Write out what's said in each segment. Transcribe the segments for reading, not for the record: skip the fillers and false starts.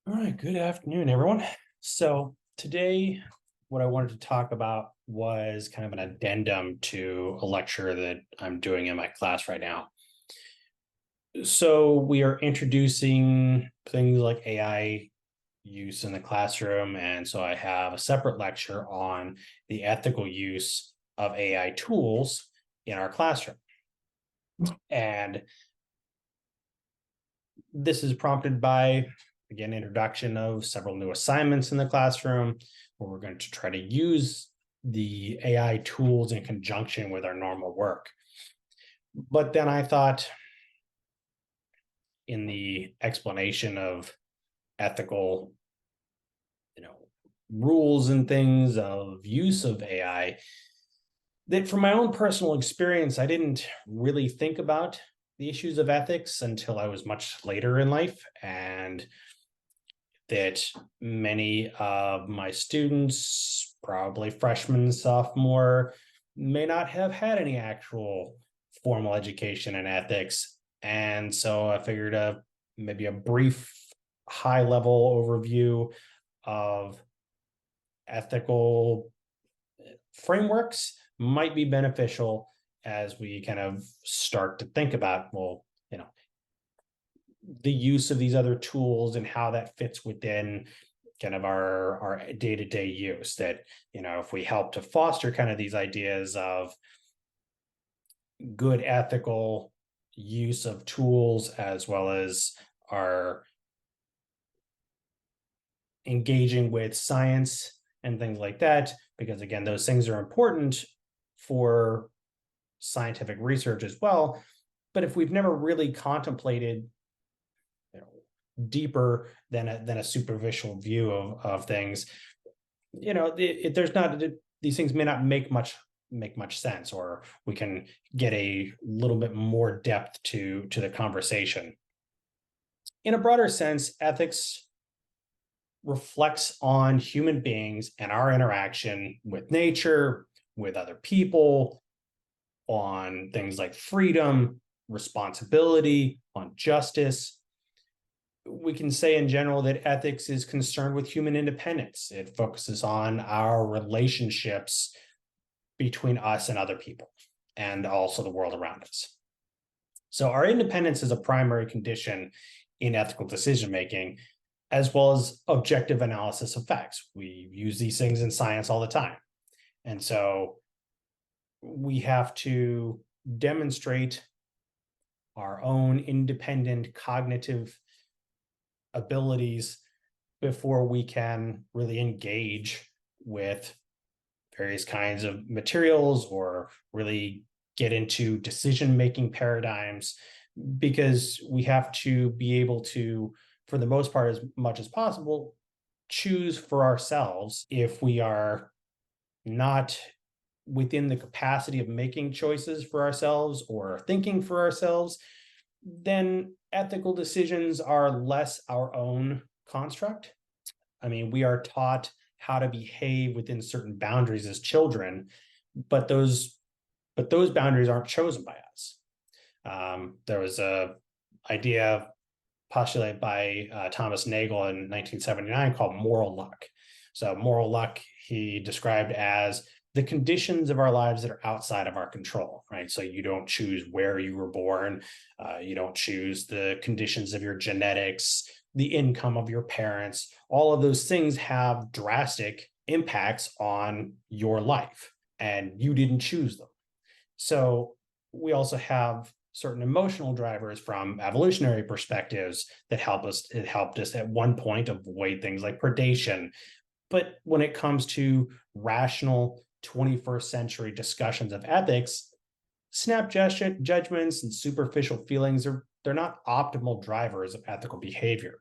All right, good afternoon, everyone. So today, what I wanted to talk about was kind of an addendum to a lecture that I'm doing in my class right now. So we are introducing things like AI use in the classroom, and so I have a separate lecture on the ethical use of AI tools in our classroom. And this is prompted by, again, introduction of several new assignments in the classroom where we're going to try to use the AI tools in conjunction with our normal work. But then I thought, in the explanation of ethical, rules and things of use of AI, that from my own personal experience, I didn't really think about the issues of ethics until I was much later in life, and that many of my students, probably freshmen, sophomore, may not have had any actual formal education in ethics. And so I figured maybe a brief high level overview of ethical frameworks might be beneficial as we kind of start to think about, well, the use of these other tools and how that fits within kind of our day-to-day use. That, if we help to foster kind of these ideas of good ethical use of tools, as well as our engaging with science and things like that, because again, those things are important for scientific research as well. But if we've never really contemplated, deeper than a superficial view of things, there's not, these things may not make much sense, or we can get a little bit more depth to the conversation. In a broader sense, ethics reflects on human beings and our interaction with nature, with other people, on things like freedom, responsibility, on justice. We can say in general that ethics is concerned with human independence. It focuses on our relationships between us and other people, and also the world around us. So our independence is a primary condition in ethical decision making, as well as objective analysis of facts. We use these things in science all the time. And so we have to demonstrate our own independent cognitive abilities before we can really engage with various kinds of materials or really get into decision-making paradigms, because we have to be able to, for the most part, as much as possible, choose for ourselves. If we are not within the capacity of making choices for ourselves or thinking for ourselves, then ethical decisions are less our own construct. I mean, we are taught how to behave within certain boundaries as children, but those boundaries aren't chosen by us. There was a idea postulated by Thomas Nagel in 1979 called moral luck. So moral luck he described as the conditions of our lives that are outside of our control, right? So you don't choose where you were born. You don't choose the conditions of your genetics, the income of your parents. All of those things have drastic impacts on your life, and you didn't choose them. So we also have certain emotional drivers from evolutionary perspectives that helped us at one point avoid things like predation. But when it comes to rational 21st century discussions of ethics, snap judgments and superficial feelings they're not optimal drivers of ethical behavior.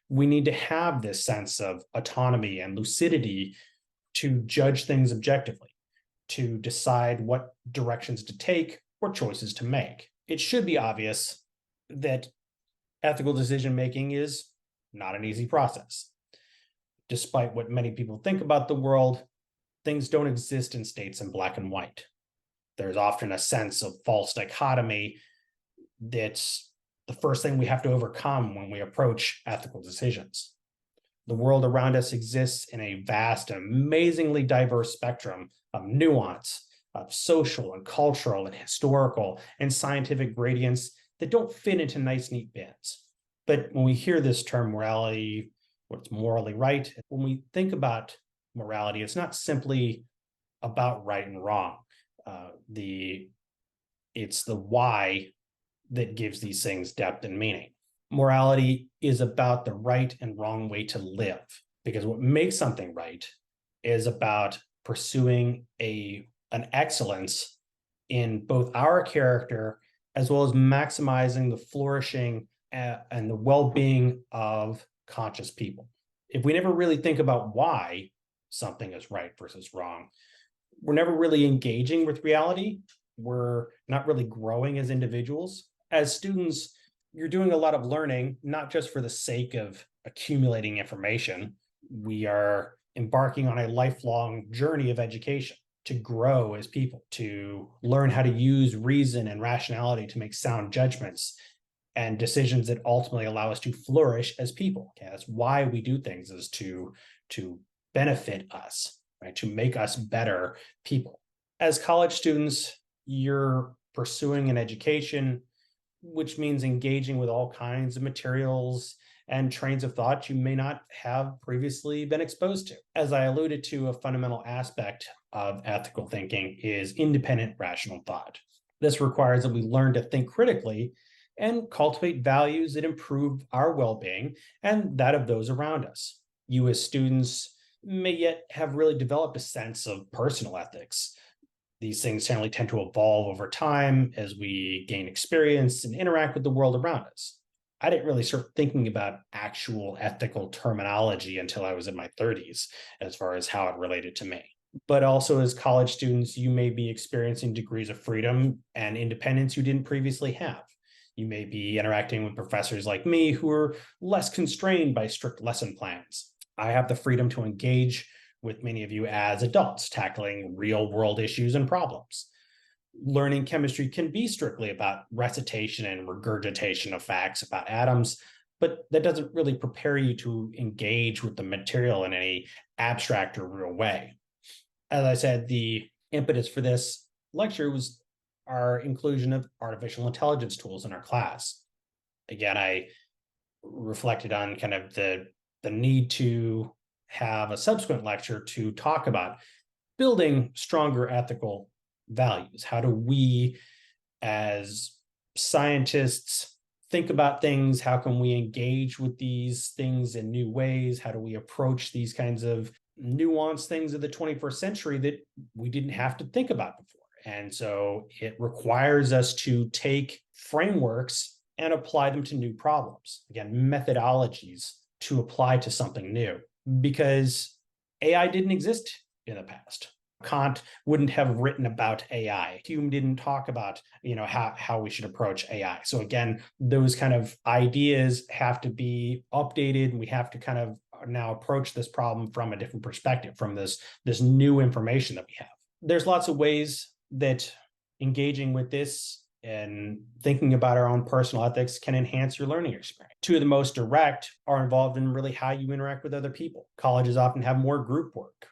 We need to have this sense of autonomy and lucidity to judge things objectively, to decide what directions to take or choices to make. It should be obvious that ethical decision making is not an easy process. Despite what many people think about the world, things don't exist in states in black and white. There's often a sense of false dichotomy that's the first thing we have to overcome when we approach ethical decisions. The world around us exists in a vast, amazingly diverse spectrum of nuance, of social and cultural and historical and scientific gradients that don't fit into nice, neat bins. But when we hear this term morality, what's morally right, when we think about morality, it's not simply about right and wrong. It's the why that gives these things depth and meaning. Morality is about the right and wrong way to live, because what makes something right is about pursuing an excellence in both our character as well as maximizing the flourishing and the well-being of conscious people. If we never really think about why something is right versus wrong, we're never really engaging with reality. We're not really growing as individuals. As students, you're doing a lot of learning, not just for the sake of accumulating information. We are embarking on a lifelong journey of education to grow as people, to learn how to use reason and rationality to make sound judgments and decisions that ultimately allow us to flourish as people. Okay, that's why we do things, is to benefit us, right? To make us better people. As college students, you're pursuing an education, which means engaging with all kinds of materials and trains of thought you may not have previously been exposed to. As I alluded to, a fundamental aspect of ethical thinking is independent rational thought. This requires that we learn to think critically and cultivate values that improve our well-being and that of those around us. You as students may yet have really developed a sense of personal ethics. These things generally tend to evolve over time as we gain experience and interact with the world around us. I didn't really start thinking about actual ethical terminology until I was in my 30s, as far as how it related to me. But also, as college students, you may be experiencing degrees of freedom and independence you didn't previously have. You may be interacting with professors like me who are less constrained by strict lesson plans. I have the freedom to engage with many of you as adults, tackling real world issues and problems. Learning chemistry can be strictly about recitation and regurgitation of facts about atoms, but that doesn't really prepare you to engage with the material in any abstract or real way. As I said, the impetus for this lecture was our inclusion of artificial intelligence tools in our class. Again, I reflected on kind of the need to have a subsequent lecture to talk about building stronger ethical values. How do we, as scientists, think about things? How can we engage with these things in new ways? How do we approach these kinds of nuanced things of the 21st century that we didn't have to think about before? And so it requires us to take frameworks and apply them to new problems. Again, methodologies to apply to something new, because AI didn't exist in the past. Kant wouldn't have written about AI. Hume didn't talk about, how we should approach AI. So again, those kind of ideas have to be updated, and we have to kind of now approach this problem from a different perspective, from this new information that we have. There's lots of ways that engaging with this and thinking about our own personal ethics can enhance your learning experience. Two of the most direct are involved in really how you interact with other people. Colleges often have more group work,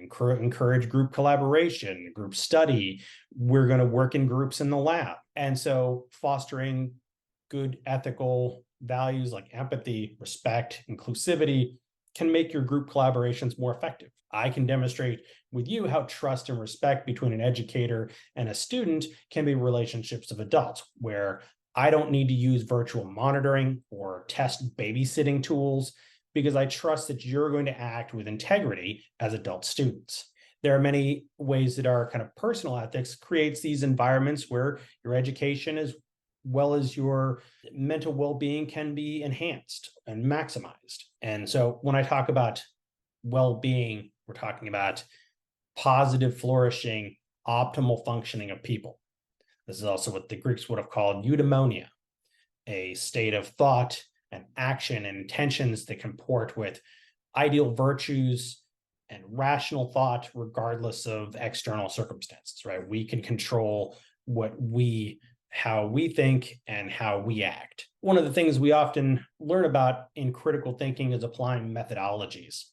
encourage group collaboration, group study. We're going to work in groups in the lab. And so fostering good ethical values like empathy, respect, inclusivity can make your group collaborations more effective. I can demonstrate with you how trust and respect between an educator and a student can be relationships of adults, where I don't need to use virtual monitoring or test babysitting tools, because I trust that you're going to act with integrity as adult students. There are many ways that our kind of personal ethics creates these environments where your education as well as your mental well-being can be enhanced and maximized. And so when I talk about well-being, we're talking about positive, flourishing, optimal functioning of people. This is also what the Greeks would have called eudaimonia, a state of thought and action and intentions that comport with ideal virtues and rational thought, regardless of external circumstances, right? We can control what we how we think and how we act. One of the things we often learn about in critical thinking is applying methodologies,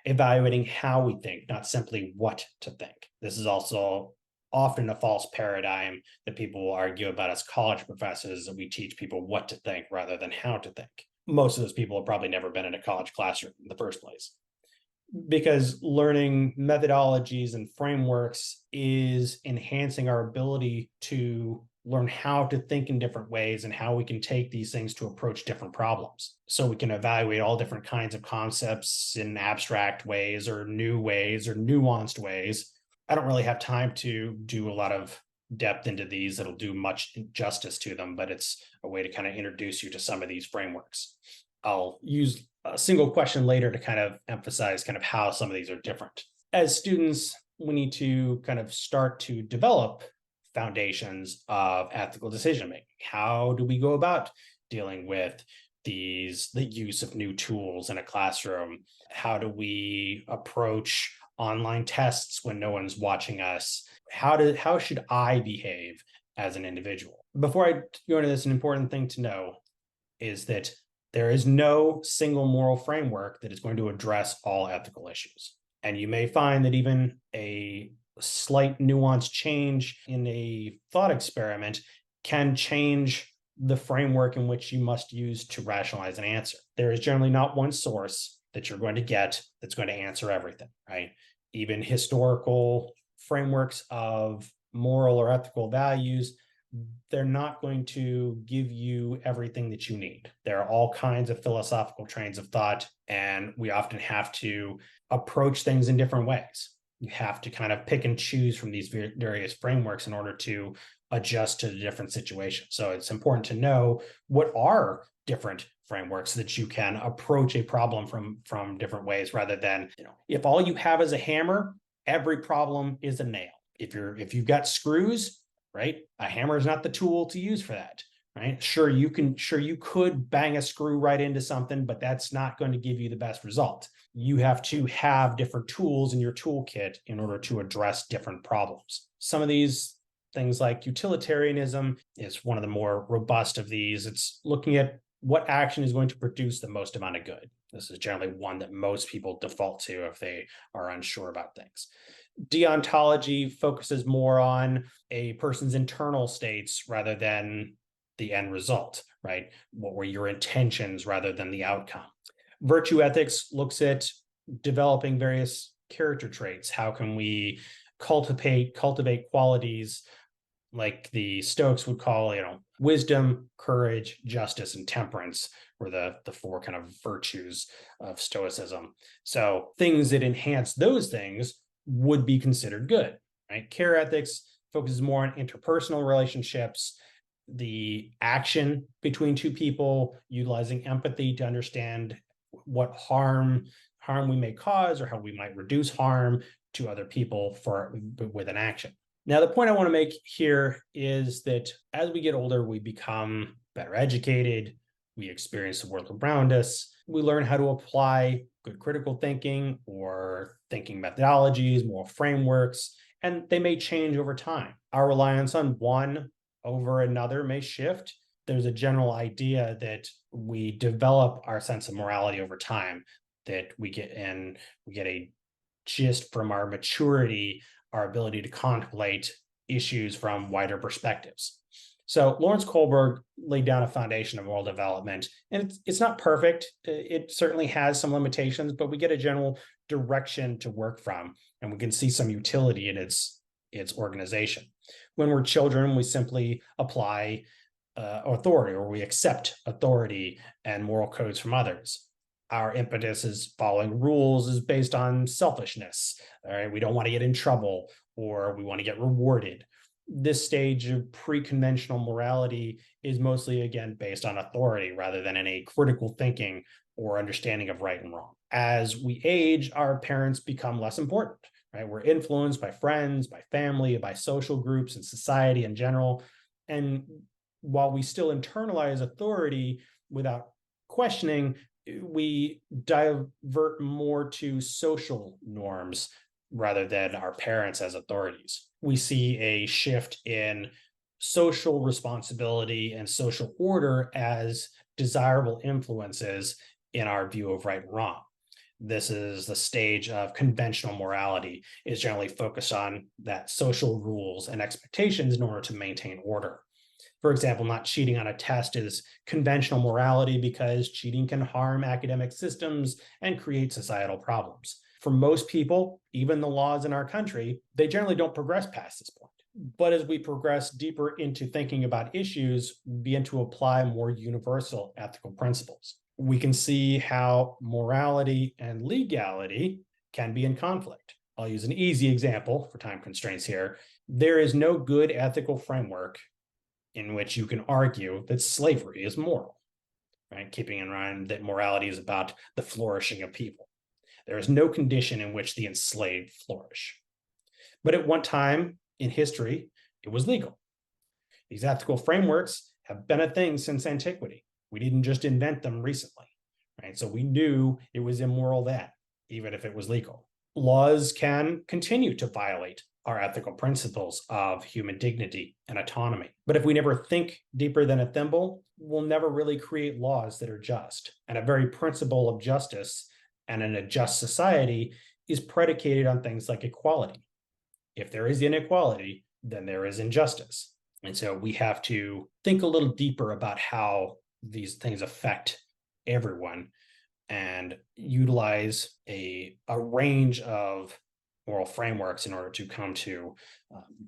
evaluating how we think, not simply what to think. This is also often a false paradigm that people will argue about as college professors, that we teach people what to think rather than how to think. Most of those people have probably never been in a college classroom in the first place, because learning methodologies and frameworks is enhancing our ability to learn how to think in different ways and how we can take these things to approach different problems. So we can evaluate all different kinds of concepts in abstract ways or new ways or nuanced ways. I don't really have time to do a lot of depth into these that'll do much justice to them, but it's a way to kind of introduce you to some of these frameworks. I'll use a single question later to kind of emphasize kind of how some of these are different. As students, we need to kind of start to develop foundations of ethical decision making. How do we go about dealing with the use of new tools in a classroom? How do we approach online tests when no one's watching us? How should I behave as an individual? Before I go into this, an important thing to know is that there is no single moral framework that is going to address all ethical issues. And you may find that even a slight nuanced change in a thought experiment can change the framework in which you must use to rationalize an answer. There is generally not one source that you're going to get that's going to answer everything, right? Even historical frameworks of moral or ethical values, they're not going to give you everything that you need. There are all kinds of philosophical trains of thought, and we often have to approach things in different ways. You have to kind of pick and choose from these various frameworks in order to adjust to the different situations. So it's important to know what are different frameworks so that you can approach a problem from different ways, rather than, if all you have is a hammer, every problem is a nail. If you've got screws, right, a hammer is not the tool to use for that. Right? Sure, you could bang a screw right into something, but that's not going to give you the best result. You have to have different tools in your toolkit in order to address different problems. Some of these things, like utilitarianism, is one of the more robust of these. It's looking at what action is going to produce the most amount of good. This is generally one that most people default to if they are unsure about things. Deontology focuses more on a person's internal states rather than the end result, right? What were your intentions rather than the outcome? Virtue ethics looks at developing various character traits. How can we cultivate qualities like the Stoics would call, wisdom, courage, justice, and temperance were the four kind of virtues of Stoicism. So things that enhance those things would be considered good, right? Care ethics focuses more on interpersonal relationships, the action between two people, utilizing empathy to understand what harm we may cause or how we might reduce harm to other people with an action. Now, the point I want to make here is that as we get older, we become better educated, we experience the world around us, we learn how to apply good critical thinking or thinking methodologies, moral frameworks, and they may change over time. Our reliance on one over another may shift. There's a general idea that we develop our sense of morality over time, that we get a gist from our maturity, our ability to contemplate issues from wider perspectives. So Lawrence Kohlberg laid down a foundation of moral development, and it's not perfect. It certainly has some limitations, but we get a general direction to work from, and we can see some utility in its organization. When we're children, we simply apply authority, or we accept authority and moral codes from others. Our impetus is following rules is based on selfishness. All right, we don't want to get in trouble, or we want to get rewarded. This stage of pre-conventional morality is mostly, again, based on authority rather than any critical thinking or understanding of right and wrong. As we age, our parents become less important, right? We're influenced by friends, by family, by social groups, and society in general. And while we still internalize authority without questioning, we divert more to social norms rather than our parents as authorities. We see a shift in social responsibility and social order as desirable influences in our view of right and wrong. This is the stage of conventional morality, is generally focused on that social rules and expectations in order to maintain order. For example, not cheating on a test is conventional morality because cheating can harm academic systems and create societal problems. For most people, even the laws in our country, they generally don't progress past this point. But as we progress deeper into thinking about issues, we begin to apply more universal ethical principles. We can see how morality and legality can be in conflict. I'll use an easy example for time constraints here. There is no good ethical framework in which you can argue that slavery is moral, right? Keeping in mind that morality is about the flourishing of people. There is no condition in which the enslaved flourish. But at one time in history, it was legal. These ethical frameworks have been a thing since antiquity. We didn't just invent them recently, right? So we knew it was immoral then, even if it was legal. Laws can continue to violate our ethical principles of human dignity and autonomy. But if we never think deeper than a thimble, we'll never really create laws that are just. And a very principle of justice and in a just society is predicated on things like equality. If there is inequality, then there is injustice. And so we have to think a little deeper about how these things affect everyone and utilize a range of moral frameworks in order to come to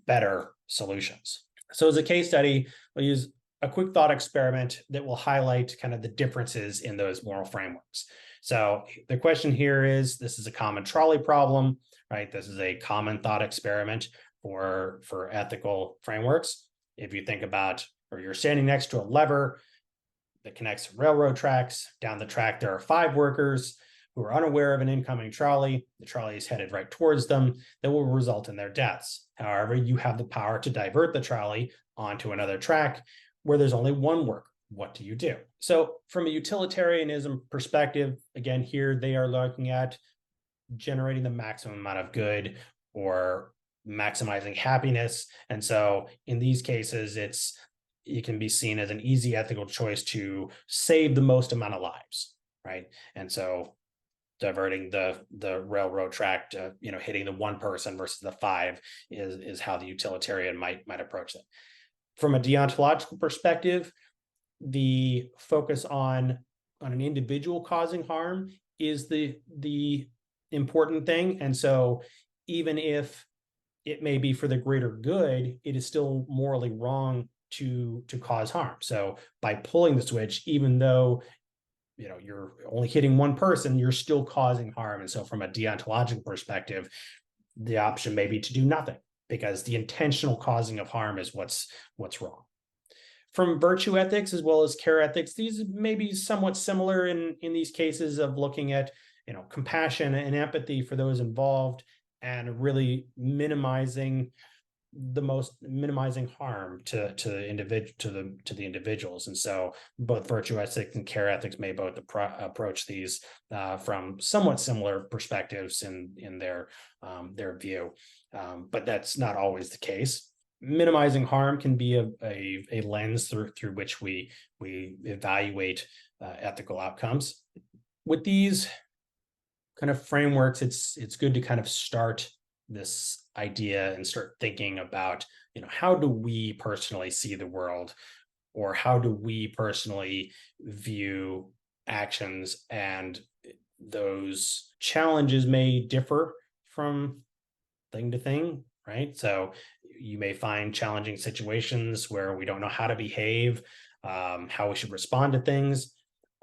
better solutions. So as a case study, we'll use a quick thought experiment that will highlight kind of the differences in those moral frameworks. So the question here is, this is a common trolley problem, right? This is a common thought experiment for ethical frameworks. If you think about, or you're standing next to a lever that connects railroad tracks. Down the track, there are 5 workers who are unaware of an incoming trolley. The trolley is headed right towards them. That will result in their deaths. However, you have the power to divert the trolley onto another track where there's only 1 worker. What do you do? So from a utilitarianism perspective, again, here they are looking at generating the maximum amount of good or maximizing happiness. And so in these cases, it can be seen as an easy ethical choice to save the most amount of lives, right? And so diverting the railroad track to, hitting the 1 person versus the 5 is how the utilitarian might approach it. From a deontological perspective, the focus on an individual causing harm is the important thing. And so even if it may be for the greater good, it is still morally wrong to cause harm. So by pulling the switch, even though you're only hitting 1 person, you're still causing harm. And so from a deontological perspective, the option may be to do nothing, because the intentional causing of harm is what's wrong. From virtue ethics as well as care ethics, these may be somewhat similar in these cases of looking at compassion and empathy for those involved, and really minimizing harm to the individuals. And so both virtue ethics and care ethics may both approach these from somewhat similar perspectives in their view, but that's not always the case. Minimizing harm can be a lens through which we evaluate ethical outcomes. With these kind of frameworks, it's good to kind of start this idea and start thinking about, how do we personally see the world, or how do we personally view actions, and those challenges may differ from thing to thing, right? So you may find challenging situations where we don't know how to behave, how we should respond to things.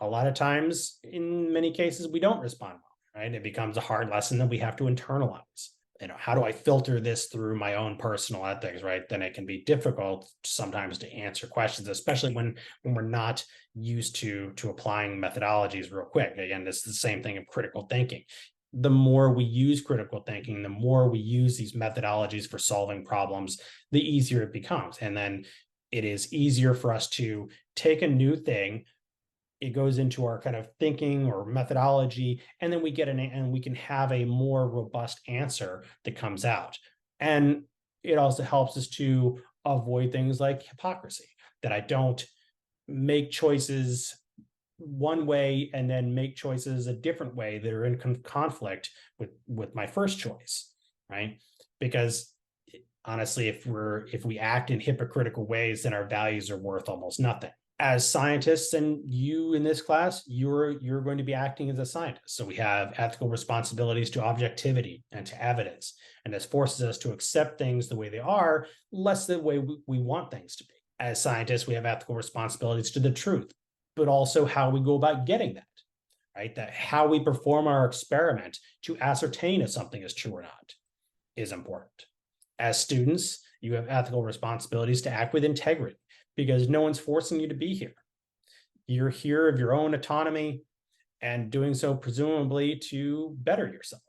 A lot of times, in many cases, we don't respond well, right? It becomes a hard lesson that we have to internalize. How do I filter this through my own personal ethics, right? Then it can be difficult sometimes to answer questions, especially when we're not used to applying methodologies real quick. Again, this is the same thing of critical thinking. The more we use critical thinking, the more we use these methodologies for solving problems, the easier it becomes. And then it is easier for us to take a new thing, it goes into our kind of thinking or methodology, and then we can have a more robust answer that comes out. And it also helps us to avoid things like hypocrisy, that I don't make choices one way and then make choices a different way that are in conflict with my first choice, right? Because honestly, if we act in hypocritical ways, then our values are worth almost nothing. As scientists, and you in this class, you're going to be acting as a scientist. So we have ethical responsibilities to objectivity and to evidence, and this forces us to accept things the way they are, less the way we want things to be. As scientists, we have ethical responsibilities to the truth, but also how we go about getting that, right? That how we perform our experiment to ascertain if something is true or not is important. As students, you have ethical responsibilities to act with integrity because no one's forcing you to be here. You're here of your own autonomy and doing so presumably to better yourself.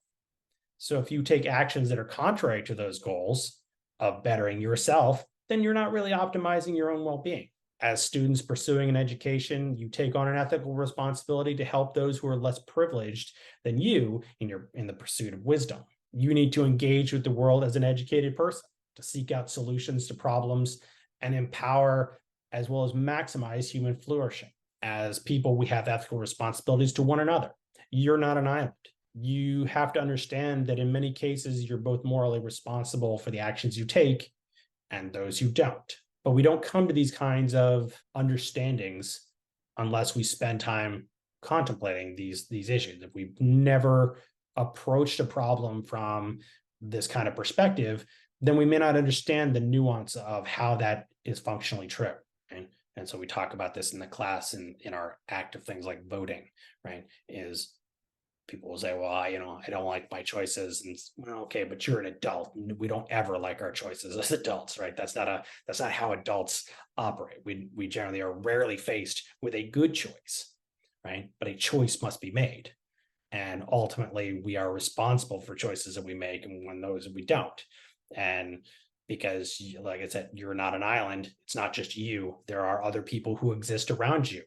So if you take actions that are contrary to those goals of bettering yourself, then you're not really optimizing your own well-being. As students pursuing an education, you take on an ethical responsibility to help those who are less privileged than you in the pursuit of wisdom. You need to engage with the world as an educated person to seek out solutions to problems and empower as well as maximize human flourishing. As people, we have ethical responsibilities to one another. You're not an island. You have to understand that in many cases, you're both morally responsible for the actions you take and those who don't. But we don't come to these kinds of understandings unless we spend time contemplating these issues. If we've never approached a problem from this kind of perspective, then we may not understand the nuance of how that is functionally true. Right? And so we talk about this in the class and in our active things like voting, right? Is people will say, well, I don't like my choices. And well, okay, but you're an adult. We don't ever like our choices as adults, right? That's not how adults operate. We generally are rarely faced with a good choice, right? But a choice must be made. And ultimately, we are responsible for choices that we make and when those we don't. And because, like I said, you're not an island. It's not just you. There are other people who exist around you.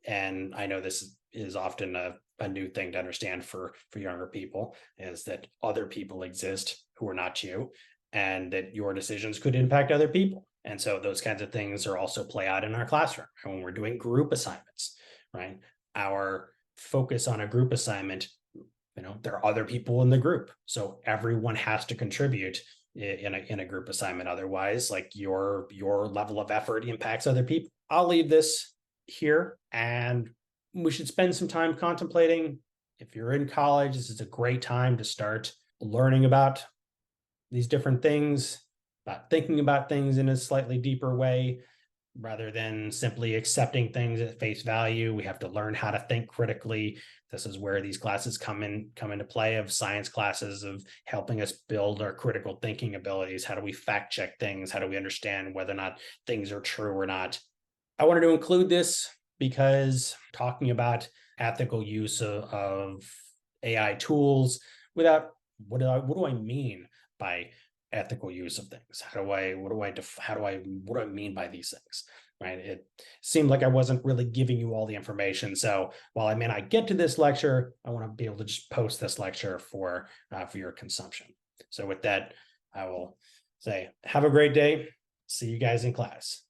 And I know this is often a new thing to understand for younger people, is that other people exist who are not you, and that your decisions could impact other people. And so those kinds of things are also play out in our classroom. And when we're doing group assignments, right? Our focus on a group assignment, there are other people in the group. So everyone has to contribute in a group assignment. Otherwise, like your level of effort impacts other people. I'll leave this here, and we should spend some time contemplating. If you're in college, this is a great time to start learning about these different things, about thinking about things in a slightly deeper way, rather than simply accepting things at face value. We have to learn how to think critically. This is where these classes come into play, of science classes, of helping us build our critical thinking abilities. How do we fact check things? How do we understand whether or not things are true or not? I wanted to include this because talking about ethical use of AI tools without what do I mean by ethical use of things? What do I mean by these things? Right? It seemed like I wasn't really giving you all the information. So while I may not get to this lecture, I want to be able to just post this lecture for your consumption. So with that, I will say, have a great day. See you guys in class.